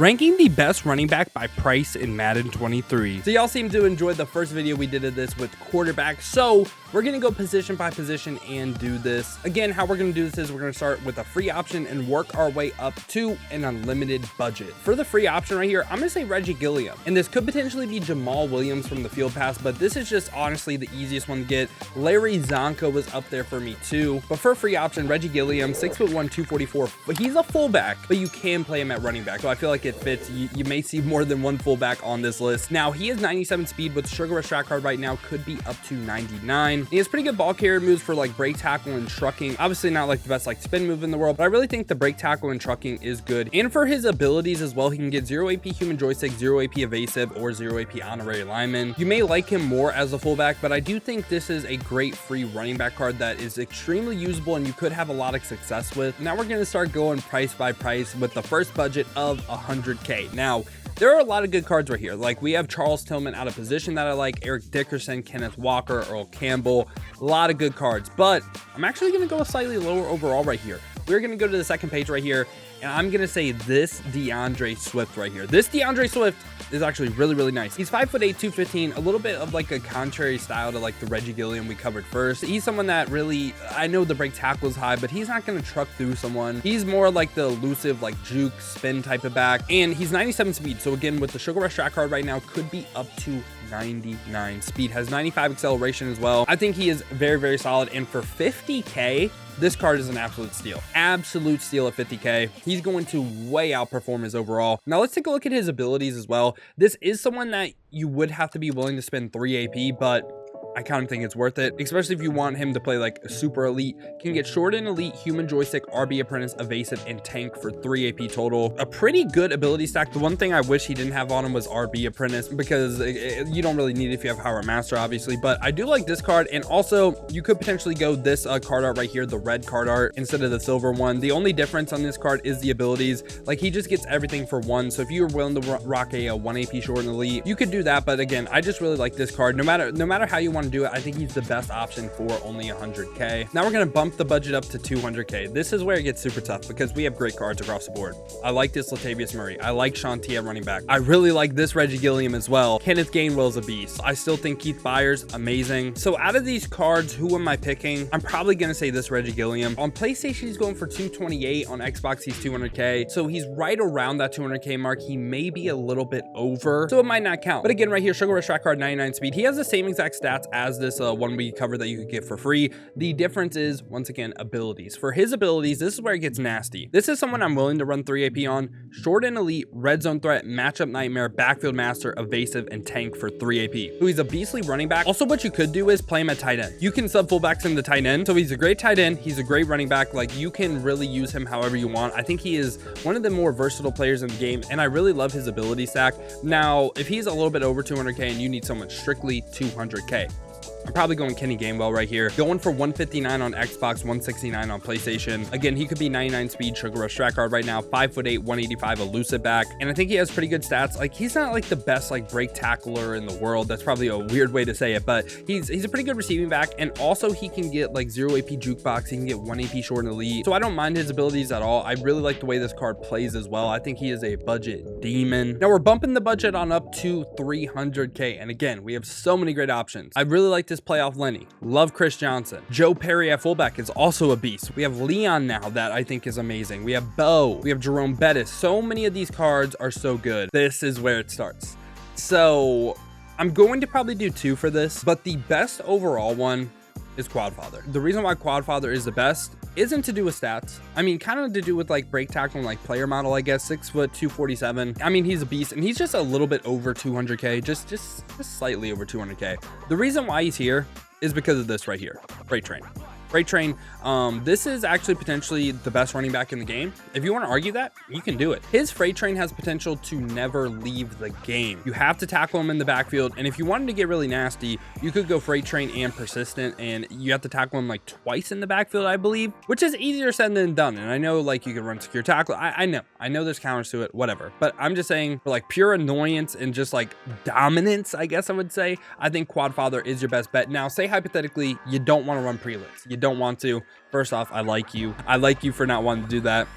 ranking the best running back by price in Madden 23. So y'all seem to enjoy the first video we did of this with quarterback, so we're gonna go position by position and do this. Again, how we're gonna do this is we're gonna start with a free option and work our way up to an unlimited budget. For the free option right here, I'm gonna say Reggie Gilliam, and this could potentially be Jamal Williams from the field pass, but this is just honestly the easiest one to get. Larry Zonka was up there for me too, but for a free option, Reggie Gilliam, 6'1", 244, but he's a fullback, but you can play him at running back, so I feel like it fits. You may see more than one fullback on this list. Now, he has 97 speed with Sugar Rush track card right now, could be up to 99. He has pretty good ball carrier moves for like break tackle and trucking. Obviously not like the best like spin move in the world, but I really think the break tackle and trucking is good. And for his abilities as well, he can get 0 AP human joystick, 0 AP evasive, or 0 AP honorary lineman. You may like him more as a fullback, but I do think this is a great free running back card that is extremely usable and you could have a lot of success with. Now we're going to start going price by price with the first budget of 100K. Now, there are a lot of good cards right here. Like we have Charles Tillman out of position that I like, Eric Dickerson, Kenneth Walker, Earl Campbell, a lot of good cards, but I'm actually going to go slightly lower overall right here. We're going to go to the second page right here, and I'm going to say this DeAndre Swift right here. This DeAndre Swift is actually really nice. He's 5'8", 215, a little bit of like a contrary style to like the Reggie Gilliam we covered first. He's someone that really, I know the break tackle is high, but he's not going to truck through someone. He's more like the elusive, like juke spin type of back, and he's 97 speed. So again, with the Sugar Rush track card right now, could be up to 99 speed, has 95 acceleration as well. I think he is very solid, and for 50K, this card is an absolute steal. Absolute steal at 50K. He's going to way outperform his overall. Now let's take a look at his abilities as well. This is someone that you would have to be willing to spend 3 AP, but I kind of think it's worth it, especially if you want him to play like a super elite. Can get short and elite, human joystick, RB apprentice, evasive, and tank for 3 AP total. A pretty good ability stack. The one thing I wish he didn't have on him was RB apprentice, because you don't really need it if you have Howard Master, obviously, but I do like this card. And also you could potentially go this card art right here, the red card art, instead of the silver one. The only difference on this card is the abilities. Like he just gets everything for 1. So if you're willing to rock a 1 AP short and elite, you could do that. But again, I just really like this card. No matter how you want to do it, I think he's the best option for only 100K. Now we're going to bump the budget up to 200K. This is where it gets super tough because we have great cards across the board. I like this Latavius Murray. I like Sean T at running back. I really like this Reggie Gilliam as well. Kenneth Gainwell's a beast. I still think Keith Byers, amazing. So out of these cards, who am I picking? I'm probably going to say this Reggie Gilliam. On PlayStation, he's going for 228. On Xbox, he's 200K. So he's right around that 200K mark. He may be a little bit over, so it might not count. But again, right here, Sugar Rush track card, 99 speed. He has the same exact stats as this one we covered that you could get for free. The difference is, once again, abilities. For his abilities, this is where it gets nasty. This is someone I'm willing to run 3 AP on. Short and elite, red zone threat, matchup nightmare, backfield master, evasive, and tank for 3 AP. So he's a beastly running back. Also, what you could do is play him at tight end. You can sub fullbacks in the tight end. So he's a great tight end. He's a great running back. Like you can really use him however you want. I think he is one of the more versatile players in the game, and I really love his ability stack. Now, if he's a little bit over 200K and you need someone strictly 200K, I'm probably going Kenny Gainwell right here. Going for 159 on Xbox, 169 on PlayStation. Again, he could be 99 speed, Sugar Rush track card right now, 5'8", 185, elusive back. And I think he has pretty good stats. Like he's not like the best like break tackler in the world. That's probably a weird way to say it, but he's a pretty good receiving back. And also he can get like 0 AP jukebox. He can get 1 AP short and elite. So I don't mind his abilities at all. I really like the way this card plays as well. I think he is a budget demon. Now we're bumping the budget on up to 300K. And again, we have so many great options. I really like this playoff Lenny. Love Chris Johnson. Joe Perry at fullback is also a beast. We have Leon now that I think is amazing. We have Bo. We have Jerome Bettis. So many of these cards are so good. This is where it starts. So I'm going to probably do 2 for this, but the best overall one is Quadfather. The reason why Quadfather is the best isn't to do with stats. I mean, kind of to do with like break tackle and like player model, I guess. 6', 247. I mean, he's a beast, and he's just a little bit over 200K, just slightly over 200K. The reason why he's here is because of this right here, Freight Train. Freight Train, this is actually potentially the best running back in the game. If you want to argue that, you can do it. His Freight Train has potential to never leave the game. You have to tackle him in the backfield, and if you wanted to get really nasty, you could go Freight Train and Persistent, and you have to tackle him like twice in the backfield, I believe, which is easier said than done. And I know like you can run secure tackle. I know there's counters to it, whatever. But I'm just saying, for like pure annoyance and just like dominance, I guess I would say, I think Quadfather is your best bet. Now, say hypothetically, you don't want to run prelets. You don't want to, first off, I like you. I like you for not wanting to do that.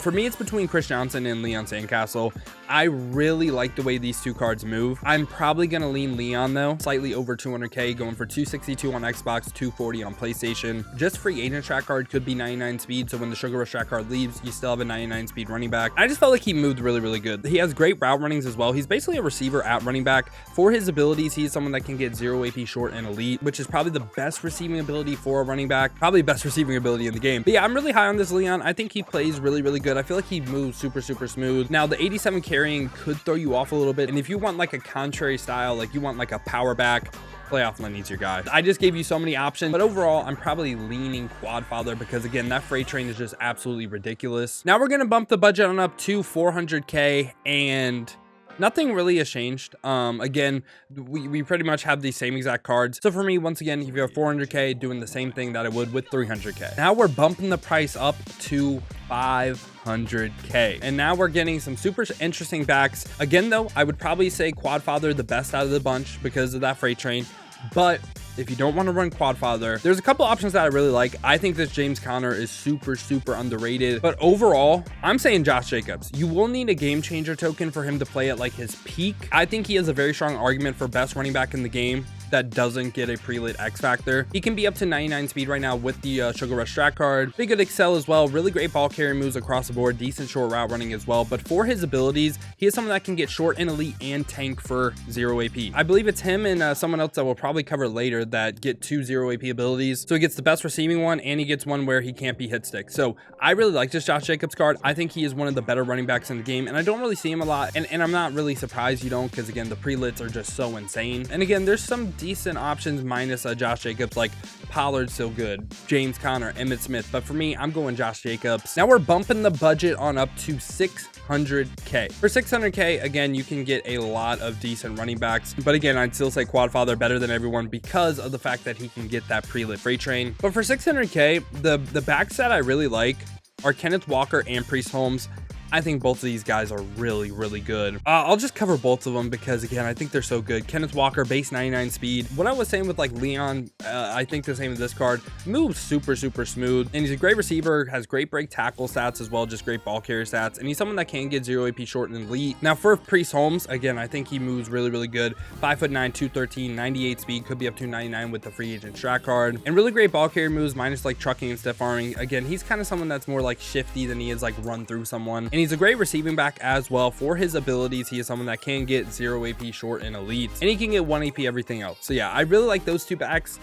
For me, it's between Chris Johnson and Leon Sandcastle. I really like the way these two cards move. I'm probably going to lean Leon, though. Slightly over 200K, going for 262 on Xbox, 240 on PlayStation. Just free agent track card could be 99 speed, so when the Sugar Rush track card leaves, you still have a 99 speed running back. I just felt like he moved really, really good. He has great route runnings as well. He's basically a receiver at running back. For his abilities, he's someone that can get 0 AP short and elite, which is probably the best receiving ability for a running back. Probably best receiving ability in the game. But yeah, I'm really high on this Leon. I think he plays really, really good. I feel like he moves super, super smooth. Now, the 87 carrying could throw you off a little bit. And if you want like a contrary style, like you want like a power back, Playoff Lenny's your guy. I just gave you so many options, but overall, I'm probably leaning Quadfather because again, that freight train is just absolutely ridiculous. Now we're going to bump the budget on up to 400K and nothing really has changed. Again, we pretty much have the same exact cards. So for me, once again, if you have 400K, doing the same thing that I would with 300K. Now we're bumping the price up to 500K. And now we're getting some super interesting backs. Again, though, I would probably say Quadfather the best out of the bunch because of that freight train. But if you don't want to run Quadfather, there's a couple options that I really like. I think this James Conner is super, super underrated. But overall, I'm saying Josh Jacobs. You will need a game changer token for him to play at like his peak. I think he has a very strong argument for best running back in the game that doesn't get a pre-lit X factor. He can be up to 99 speed right now with the Sugar Rush strat card. Pretty good excel as well. Really great ball carrying moves across the board. Decent short route running as well. But for his abilities, he is someone that can get short and elite and tank for 0 AP. I believe it's him and someone else that we'll probably cover later that get 2 0 AP abilities. So he gets the best receiving one and he gets one where he can't be hit stick. So I really like this Josh Jacobs card. I think he is one of the better running backs in the game and I don't really see him a lot. And I'm not really surprised you don't because again, the pre-lits are just so insane. And again, there's some decent options minus Josh Jacobs, like Pollard's still good, James Conner, Emmitt Smith, but for me, I'm going Josh Jacobs. Now we're bumping the budget on up to 600K. For 600K, again, you can get a lot of decent running backs, but again, I'd still say Quadfather better than everyone because of the fact that he can get that pre-lit freight train. But for 600K, the backs that I really like are Kenneth Walker and Priest Holmes. I think both of these guys are really, really good. I'll just cover both of them because, again, I think they're so good. Kenneth Walker, base 99 speed. What I was saying with, like, Leon, I think the same with this card. Moves super, super smooth. And he's a great receiver, has great break tackle stats as well, just great ball carrier stats. And he's someone that can get 0 AP short and elite. Now, for Priest Holmes, again, I think he moves really, really good. 5'9", 213, 98 speed. Could be up to 99 with the free agent strat card. And really great ball carrier moves, minus, like, trucking and stiff arming. Again, he's kind of someone that's more, like, shifty than he is, like, run through someone. And he's a great receiving back as well. For his abilities, he is someone that can get 0 AP short and elite, and he can get 1 AP everything else. So yeah, I really like those two backs.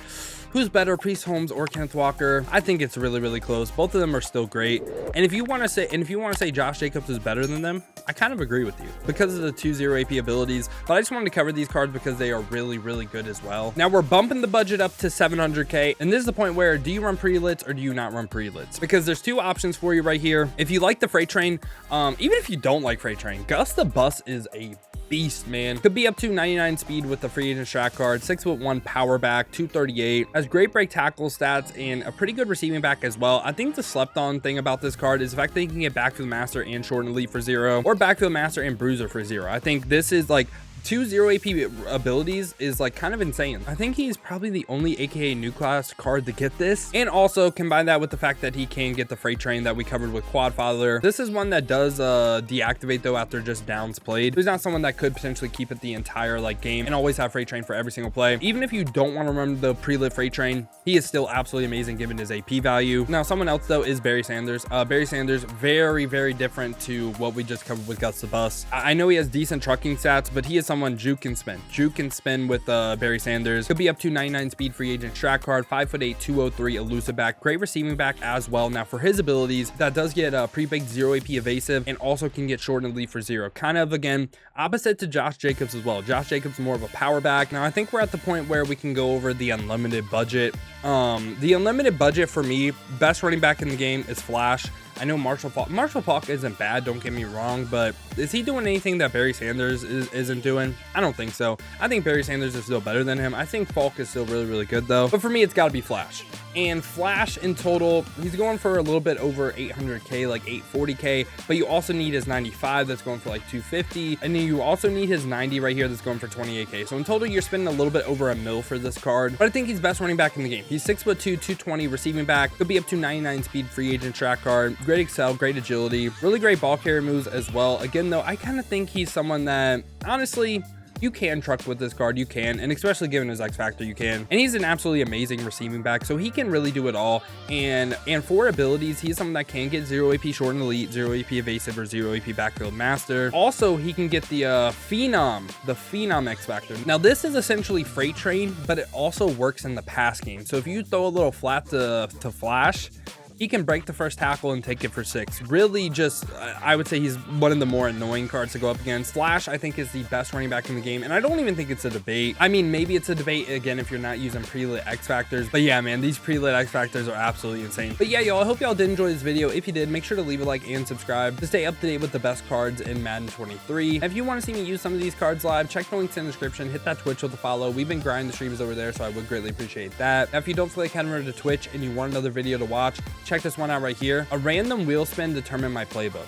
Who's better, Priest Holmes or Kenneth Walker? I think it's really, really close. Both of them are still great. And if you want to say Josh Jacobs is better than them, I kind of agree with you because of the 2 0 AP abilities. But I just wanted to cover these cards because they are really, really good as well. Now we're bumping the budget up to 700K. And this is the point where do you run pre-lits or do you not run pre-lits? Because there's two options for you right here. If you like the freight train, even if you don't like freight train, Gus the Bus is a beast, man. Could be up to 99 speed with the free agent strat card, 6'1" power back, 238, has great break tackle stats and a pretty good receiving back as well. I think the slept on thing about this card is the fact that you can get backfield master and short and elite for 0 or backfield master and bruiser for 0. I think this is like 2 0 AP abilities is like kind of insane. I think he's probably the only AKA new class card to get this, and also combine that with the fact that he can get the freight train that we covered with Quadfather. This is one that does deactivate though after just downs played. He's not someone that could potentially keep it the entire like game and always have freight train for every single play. Even if you don't want to run the pre-lit freight train, he is still absolutely amazing given his AP value. Now someone else though is Barry Sanders. Barry Sanders, very, very different to what we just covered with Gus the Bus. I know he has decent trucking stats, but he is someone juke can spin with Barry Sanders. Could be up to 99 speed free agent strat card, 5'8", 203 elusive back, great receiving back as well. Now for his abilities, that does get pre-baked 0 AP evasive and also can get short and elite for 0. Kind of again opposite to Josh Jacobs as well. Josh Jacobs more of a power back. Now I think we're at the point where we can go over the unlimited budget. The unlimited budget for me, best running back in the game is Flash. I know Marshall Faulk isn't bad, don't get me wrong, but is he doing anything that Barry Sanders isn't doing? I don't think so. I think Barry Sanders is still better than him. I think Faulk is still really, really good though. But for me, it's got to be Flash. And Flash in total, he's going for a little bit over 800k, like 840k, but you also need his 95 that's going for like 250, and then you also need his 90 right here that's going for 28k. So in total, you're spending a little bit over a mil for this card, but I think he's best running back in the game. He's 6'2", 220 receiving back, could be up to 99 speed free agent track card, great excel, great agility, really great ball carrier moves as well. Again though, I kind of think he's someone that honestly, you can truck with this card, you can, and especially given his X factor, you can. And he's an absolutely amazing receiving back, so he can really do it all. And for abilities, he's someone that can get 0 AP short and elite, 0 AP evasive, or 0 AP backfield master. Also, he can get the Phenom X factor. Now, this is essentially Freight Train, but it also works in the pass game. So if you throw a little flat to Flash, he can break the first tackle and take it for 6. Really just, I would say he's one of the more annoying cards to go up against. Flash, I think, is the best running back in the game, and I don't even think it's a debate. I mean, maybe it's a debate, again, if you're not using pre-lit X Factors. But yeah, man, these pre-lit X Factors are absolutely insane. But yeah, y'all, I hope y'all did enjoy this video. If you did, make sure to leave a like and subscribe to stay up to date with the best cards in Madden 23. If you want to see me use some of these cards live, check the links in the description. Hit that Twitch with the follow. We've been grinding the streams over there, so I would greatly appreciate that. Now, if you don't feel like heading over to Twitch and you want another video to watch, check this one out right here. A random wheel spin determined my playbook.